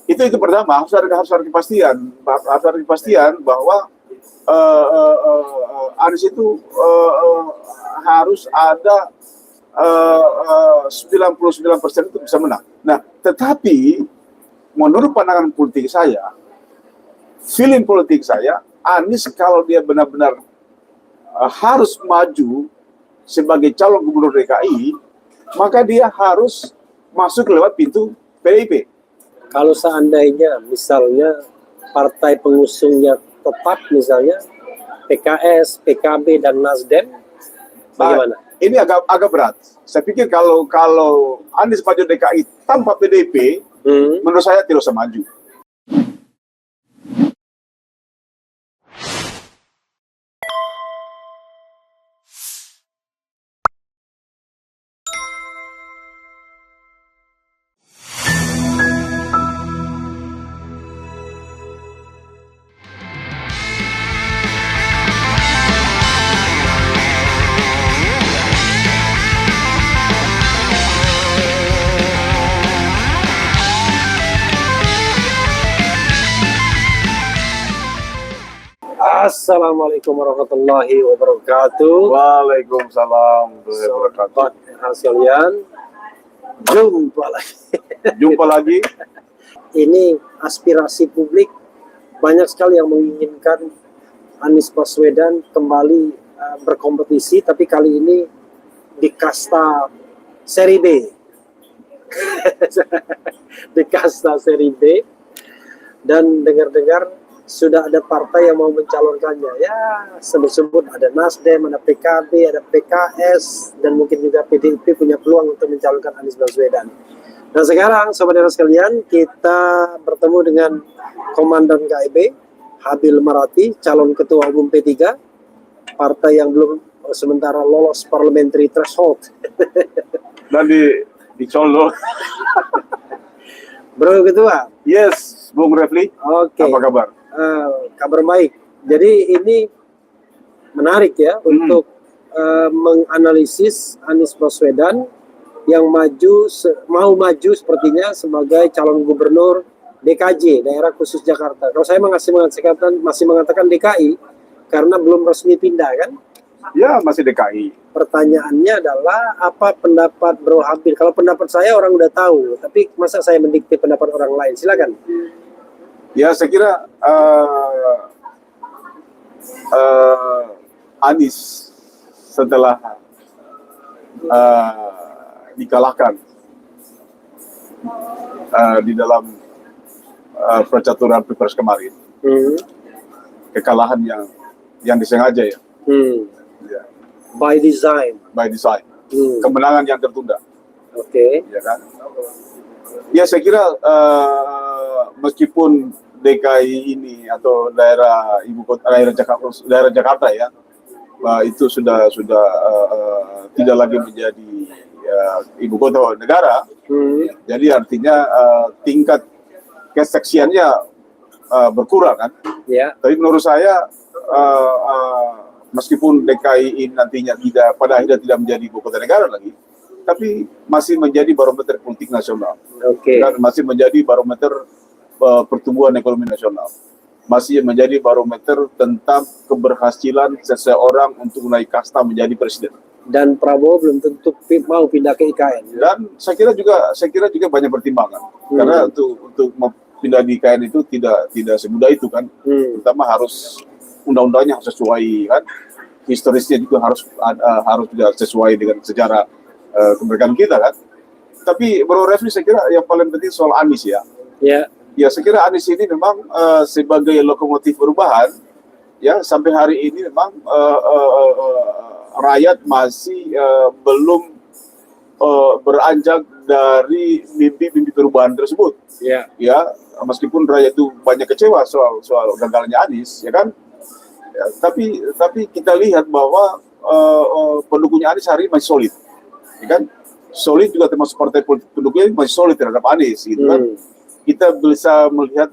Itu pertama harus ada kepastian bahwa Anies itu harus ada 99% itu bisa menang. Nah, tetapi menurut pandangan politik saya, feeling politik saya, Anies kalau dia benar-benar harus maju sebagai calon gubernur DKI, maka dia harus masuk lewat pintu PDIP. Kalau seandainya misalnya partai pengusungnya tetap misalnya PKS, PKB dan Nasdem, bagaimana? Ini agak berat. Saya pikir kalau Anies maju DKI tanpa PDIP, menurut saya tidak usah maju. Assalamualaikum warahmatullahi wabarakatuh. Waalaikumsalam warahmatullahi wabarakatuh. Sekalian, jumpa lagi. Ini aspirasi publik, banyak sekali yang menginginkan Anies Baswedan kembali berkompetisi, tapi kali ini di kasta seri B. Di kasta seri B. Dan dengar-dengar sudah ada partai yang mau mencalonkannya. Ya, sebut-sebut ada Nasdem, ada PKB, ada PKS, dan mungkin juga PDIP punya peluang untuk mencalonkan Anies Baswedan. Nah sekarang, saudara sekalian, kita bertemu dengan Komandan KIB, Habil Marati, calon Ketua Umum P3, partai yang belum sementara lolos parliamentary threshold. Dan di Solo. Bro Ketua. Yes, Bung Refli. Oke. Apa kabar? Kabar baik. Jadi ini menarik ya untuk menganalisis Anies Baswedan yang mau maju sepertinya sebagai calon gubernur DKJ, daerah khusus Jakarta. Kalau saya masih mengatakan DKI karena belum resmi pindah kan? Ya, masih DKI. Pertanyaannya adalah apa pendapat Bro Habil? Kalau pendapat saya orang udah tahu, tapi masa saya mendikte pendapat orang lain? Silakan. Ya, saya kira Anies setelah dikalahkan di dalam percaturan pilpres kemarin, kekalahan yang disengaja ya, by design, kemenangan yang tertunda. Oke. Ya kan? Ya, saya kira meskipun DKI ini atau daerah ibu kota, daerah Jakarta ya, itu sudah tidak lagi menjadi ibu kota negara. Jadi artinya tingkat keseksiannya berkurang kan. Yeah. Tapi menurut saya meskipun DKI ini nantinya pada akhirnya tidak menjadi ibu kota negara lagi, tapi masih menjadi barometer politik nasional. Dan masih menjadi barometer pertumbuhan ekonomi nasional. Masih menjadi barometer tentang keberhasilan seseorang untuk naik kasta menjadi presiden. Dan Prabowo belum tentu mau pindah ke IKN. Dan saya kira juga banyak pertimbangan. Karena untuk pindah di IKN itu tidak semudah itu kan. Pertama harus undang-undangnya harus sesuai kan. Historisnya juga harus juga sesuai dengan sejarah kemerdekaan kita kan. Tapi Bro Refli, saya kira yang paling penting soal Anies ya. Ya, saya kira Anies ini memang sebagai lokomotif perubahan ya, sampai hari ini memang rakyat masih belum beranjak dari mimpi perubahan tersebut. Ya, meskipun rakyat itu banyak kecewa soal gagalnya Anies ya kan. Ya, tapi kita lihat bahwa pendukungnya Anies hari ini masih solid. Ya kan? Solid juga termasuk partai politik pendukungnya masih solid terhadap Anies gitu kan. Kita bisa melihat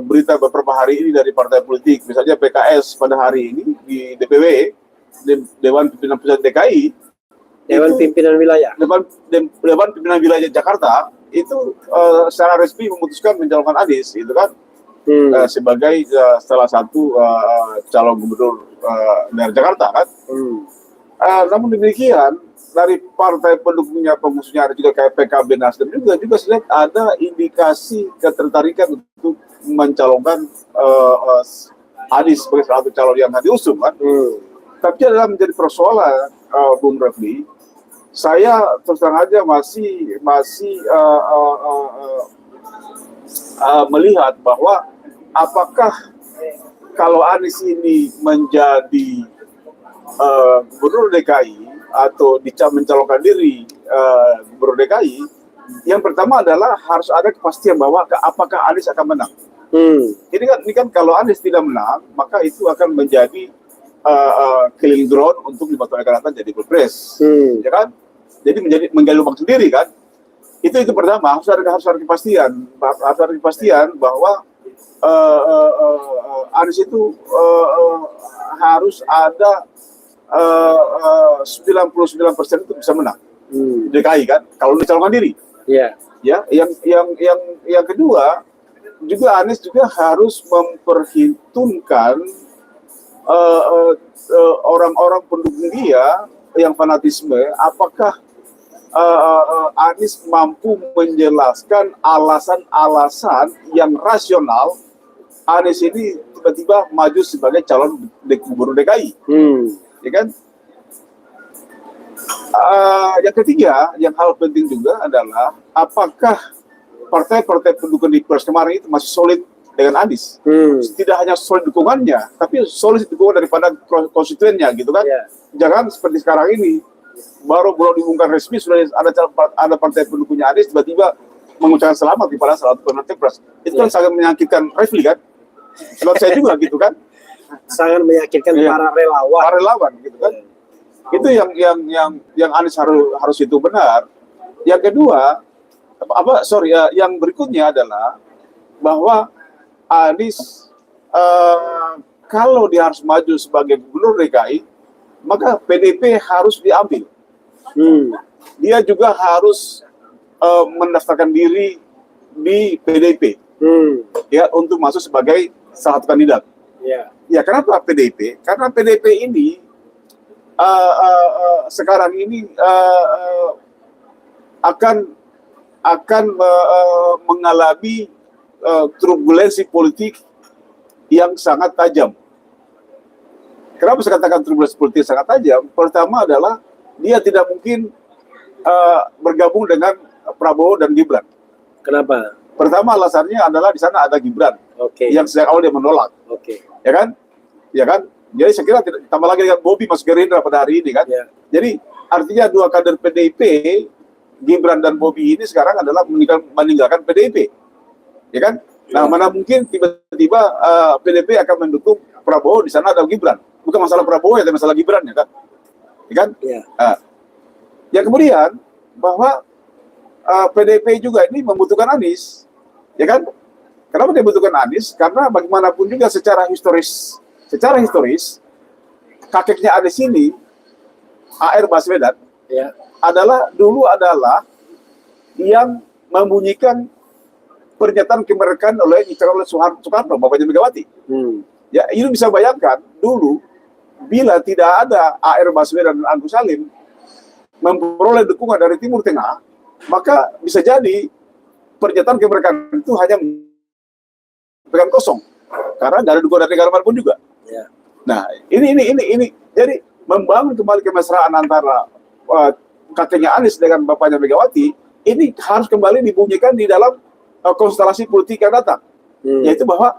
berita beberapa hari ini dari partai politik, misalnya PKS pada hari ini di DPW, Dewan Pimpinan Pusat DKI, Dewan Pimpinan Wilayah Dewan Pimpinan Wilayah Jakarta itu secara resmi memutuskan mencalonkan Anies, gitu kan, sebagai salah satu calon gubernur daerah Jakarta kan. Namun demikian dari partai pendukungnya, pengusungnya ada juga kayak PKB, Nasdem juga saya lihat ada indikasi ketertarikan untuk mencalonkan Anies sebagai salah satu calon yang akan diusung kan. Tapi adalah menjadi persoalan, Bung Refli, saya terus terang aja masih melihat bahwa apakah kalau Anies ini menjadi gubernur DKI atau mencalonkan diri gubernur DKI, yang pertama adalah harus ada kepastian bahwa apakah Anies akan menang. Ini kan kalau Anies tidak menang, maka itu akan menjadi killing ground untuk 5 tahun akan datang jadi pilpres, ya kan? Jadi menggali lubang sendiri kan? Itu pertama harus ada kepastian bahwa Anies itu harus ada 99% itu bisa menang DKI kan kalau dicalonkan diri. Ya, yang kedua juga Anies juga harus memperhitungkan orang-orang pendukung dia yang fanatisme, apakah Anies mampu menjelaskan alasan-alasan yang rasional Anies ini tiba-tiba maju sebagai calon gubernur DKI, ya kan? Yang ketiga, yang hal penting juga adalah apakah partai-partai pendukung di Pilpres kemarin itu masih solid dengan Anies. Tidak hanya solid dukungannya, tapi solid dukungan daripada konstituennya, gitu kan? Jangan seperti sekarang ini, baru diumumkan resmi sudah ada partai pendukungnya Anies tiba-tiba mengucapkan selamat kepada salah satu pemenang Pilpres. Itu kan sangat menyakitkan Refli kan? Buat saya juga gitu kan? Sangat meyakinkan para relawan gitu kan. Itu yang Anies harus itu benar. Yang kedua, yang berikutnya adalah bahwa Anies kalau dia harus maju sebagai gubernur DKI, maka PDP harus diambil. Dia juga harus mendaftarkan diri di PDP, ya, untuk masuk sebagai salah satu kandidat. Ya, kenapa PDP? Karena PDP ini sekarang ini akan mengalami turbulensi politik yang sangat tajam. Kenapa saya katakan turbulensi politik sangat tajam? Pertama adalah dia tidak mungkin bergabung dengan Prabowo dan Gibran. Kenapa? Pertama alasannya adalah di sana ada Gibran, yang sejak awal dia menolak, ya kan? Jadi saya kira tambah lagi dengan Bobi masuk Gerindra pada hari ini kan. Jadi artinya dua kader PDIP, Gibran dan Bobi ini sekarang adalah meninggalkan PDIP, ya kan? Nah, mana mungkin tiba-tiba PDIP akan mendukung Prabowo, di sana ada Gibran. Bukan masalah Prabowo ya, tapi masalah Gibran ya kan? Ya kan? Ya kemudian bahwa PDIP juga ini membutuhkan Anies, ya kan? Kenapa dia membutuhkan Anies? Karena bagaimanapun juga secara historis kakeknya Anies ini, A.R. Baswedan, dulu adalah yang membunyikan pernyataan kemerdekaan dicalonkan oleh Soekarno, bapaknya Megawati. Ya, itu bisa bayangkan dulu bila tidak ada A.R. Baswedan dan Agus Salim memperoleh dukungan dari Timur Tengah, maka bisa jadi pernyataan kemerdekaan itu hanya pegang kosong karena tidak ada dukungan dari negara manapun juga. Nah, ini jadi membangun kembali kemesraan antara kakeknya Anies dengan bapaknya Megawati ini harus kembali dibunyikan di dalam konstelasi politik yang datang, yaitu bahwa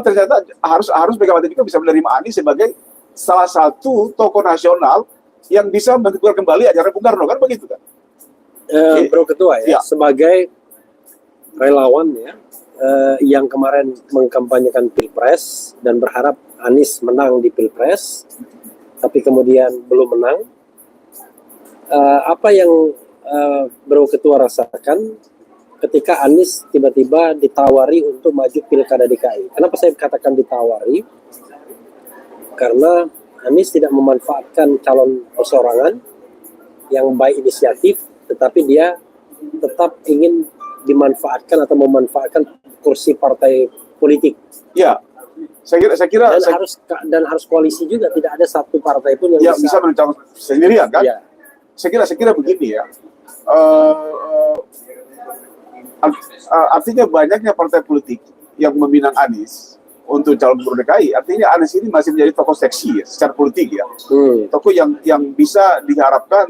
ternyata harus Megawati juga bisa menerima Anies sebagai salah satu tokoh nasional yang bisa menentukan kembali ajaran Bung Karno, kan begitu kan? Bro Ketua sebagai relawan ya, yang kemarin mengkampanyekan Pilpres dan berharap Anies menang di Pilpres, tapi kemudian belum menang. Apa yang Bro Ketua rasakan ketika Anies tiba-tiba ditawari untuk maju Pilkada DKI? Kenapa saya katakan ditawari? Karena Anies tidak memanfaatkan calon perseorangan yang baik inisiatif, tetapi dia tetap ingin dimanfaatkan atau memanfaatkan kursi partai politik. Ya, saya kira Dan harus koalisi juga, tidak ada satu partai pun yang ya, bisa mencalon sendirian kan? Ya. Saya kira begini ya. Artinya banyaknya partai politik yang meminang Anies untuk calon gubernur DKI, artinya Anies ini masih menjadi tokoh seksi ya, secara politik ya. Tokoh yang bisa diharapkan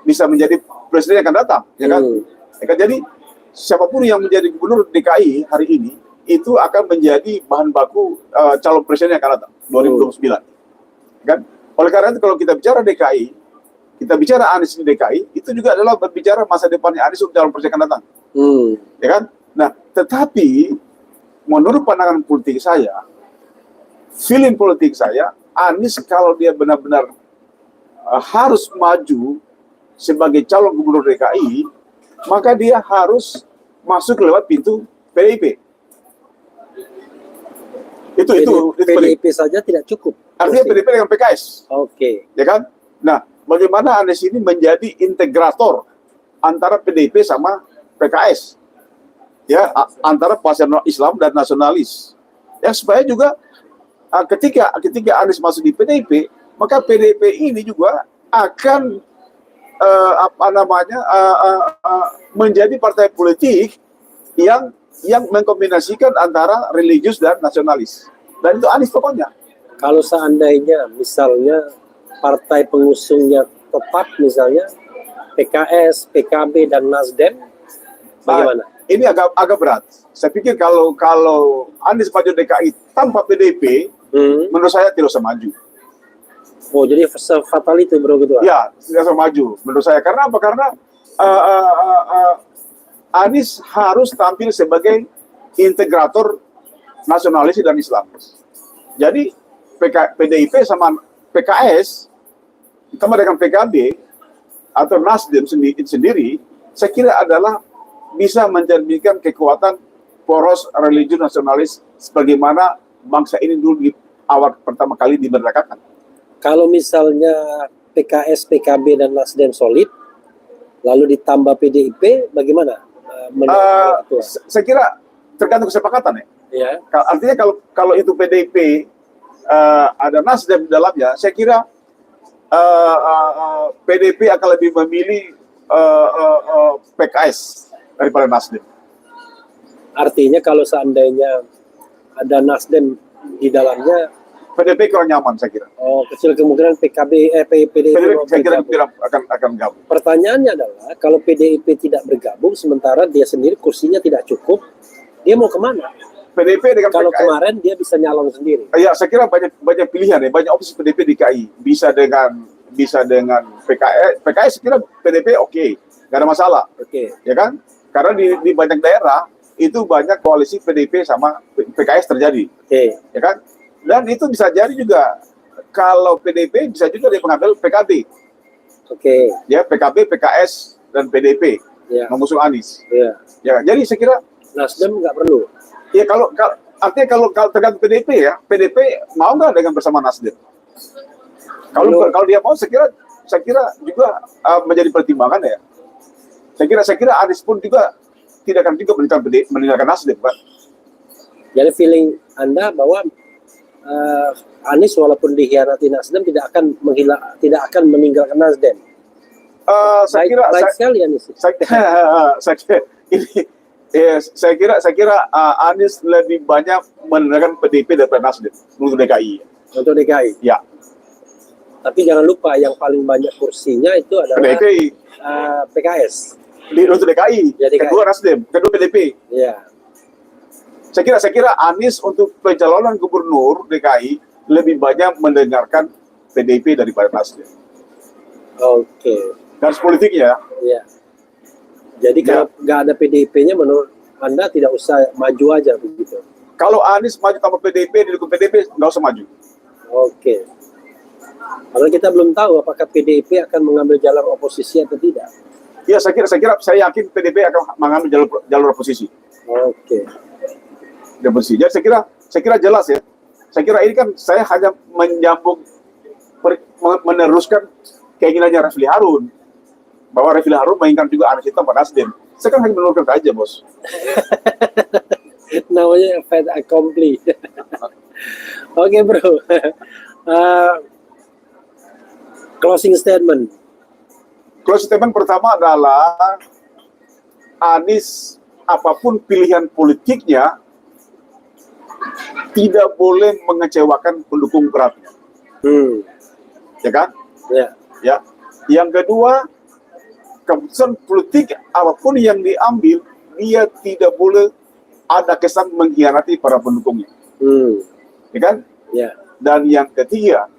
bisa menjadi presiden yang akan datang, ya kan? Ya kan? Jadi siapapun yang menjadi gubernur DKI hari ini itu akan menjadi bahan baku calon presiden yang akan datang 2029, kan? Oleh karena itu kalau kita bicara DKI, kita bicara Anies di DKI, itu juga adalah berbicara masa depannya Anies untuk calon presiden yang akan datang, ya kan? Nah, tetapi menurut pandangan politik saya, feeling politik saya, Anies kalau dia benar-benar harus maju sebagai calon gubernur DKI, maka dia harus masuk lewat pintu PDIP. Itu PDIP saja tidak cukup. Artinya PDIP dengan PKS. Oke. Ya kan? Nah, bagaimana Anies ini menjadi integrator antara PDIP sama PKS? Ya, antara partai Islam dan nasionalis. Ya, supaya juga ketika Anies masuk di PDIP, maka PDIP ini juga akan menjadi partai politik yang mengkombinasikan antara religius dan nasionalis. Dan itu Anies pokoknya. Kalau seandainya misalnya partai pengusungnya tetap misalnya PKS, PKB dan Nasdem, bagaimana? Ini agak berat. Saya pikir kalau Anies maju DKI tanpa PDIP, menurut saya tidak usah maju. Oh, jadi fatal itu bro gitu? Ya, tidak usah maju menurut saya. Karena apa? Karena Anies harus tampil sebagai integrator nasionalis dan Islamis. Jadi PDIP sama PKS, ditambah dengan PKB atau Nasdem sendiri, saya kira adalah bisa mencerminkan kekuatan poros religius nasionalis sebagaimana bangsa ini dulu di awal pertama kali dimerdekakan. Kalau misalnya PKS, PKB dan Nasdem solid, lalu ditambah PDIP, bagaimana? Saya kira tergantung kesepakatan ya. Ya. Artinya kalau itu PDIP ada Nasdem di dalamnya, saya kira PDIP akan lebih memilih PKS daripada Nasdem. Artinya kalau seandainya ada Nasdem di dalamnya, PDIP kurang nyaman saya kira. Oh, kecil kemungkinan PDIP saya kira akan gabung. Pertanyaannya adalah kalau PDIP tidak bergabung sementara dia sendiri kursinya tidak cukup, dia mau kemana? PDIP dengan kalau PKS, kemarin dia bisa nyalon sendiri. Ya, saya kira banyak pilihan ya, banyak opsi PDIP DKI. Bisa dengan PKS saya kira PDIP oke, nggak ada masalah. Oke. Ya kan? Karena di banyak daerah itu banyak koalisi PDIP sama PKS terjadi. Oke. Ya kan? Dan itu bisa jadi juga kalau PDIP bisa juga dia mengambil PKB. Oke. Ya, PKB, PKS dan PDIP mengusung Anies. Ya. Ya, jadi saya kira Nasdem nggak perlu. Ya artinya kalau tergantung PDIP ya, PDIP mau nggak dengan bersama Nasdem? Kalau dia mau, saya kira juga menjadi pertimbangan ya. Saya kira Anies pun juga tidak akan juga meninggalkan Nasdem, Pak. Jadi feeling Anda bahwa Anies walaupun dikhianati Nasdem tidak akan meninggalkan Nasdem. Saya kira sekali Anies. Saya kira Anies lebih banyak meninggalkan PDIP daripada Nasdem untuk DKI. Untuk DKI. Ya. Tapi jangan lupa yang paling banyak kursinya itu adalah PDIP. PKS. Untuk DKI. Ya, DKI. Kedua Nasdem, kedua PDIP. Ya. Saya kira Anies untuk pencalonan gubernur DKI lebih banyak mendengarkan PDIP daripada Nasdem. Oke. Garis politiknya. Ya. Jadi kalau nggak ada PDIP-nya menurut Anda tidak usah maju aja begitu. Kalau Anies maju tanpa PDIP, didukung PDIP, nggak usah maju. Oke. Karena kita belum tahu apakah PDIP akan mengambil jalur oposisi atau tidak. Ya, saya yakin PDIP akan mengambil jalur oposisi. Oke. Jadi saya kira jelas ya. Saya kira ini kan saya hanya meneruskan keinginannya Refli Harun, bahwa Refli Harun menginginkan juga Anies itu pada Nasdem. Saya kan hanya menurunkan aja, bos. Namanya fait accompli. Oke bro. Closing statement. Closing statement pertama adalah Anies, apapun pilihan politiknya, tidak boleh mengecewakan pendukung beratnya. Ya kan? Ya. Ya. Yang kedua, keputusan politik apapun yang diambil, dia tidak boleh ada kesan mengkhianati para pendukungnya. Ya kan? Ya. Dan yang ketiga,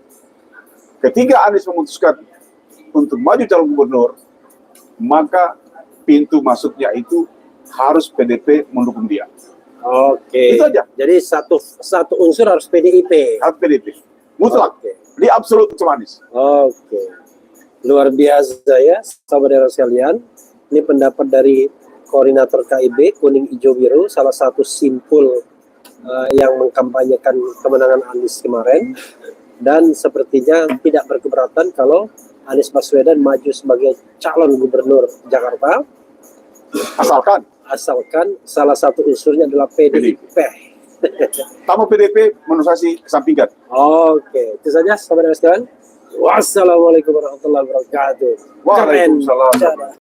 ketika Anies memutuskan untuk maju calon gubernur, maka pintu masuknya itu harus PDP mendukung dia. Oke. Itu aja. Jadi satu unsur harus PDIP. Harus PDP. Mutlak. Oke. Di absolut cuma Anies. Oke. Luar biasa ya, saudara sekalian. Ini pendapat dari koordinator KIB Kuning Hijau Biru, salah satu simpul yang mengkampanyekan kemenangan Anies kemarin, dan sepertinya tidak berkeberatan kalau Anies Baswedan maju sebagai calon gubernur Jakarta, asalkan salah satu unsurnya adalah PDIP. Tamu PDP menurut saya sih kesampingkan. Oke, itu saja saudara sekalian. Wassalamualaikum warahmatullahi wabarakatuh. Waalaikumsalam. Keren.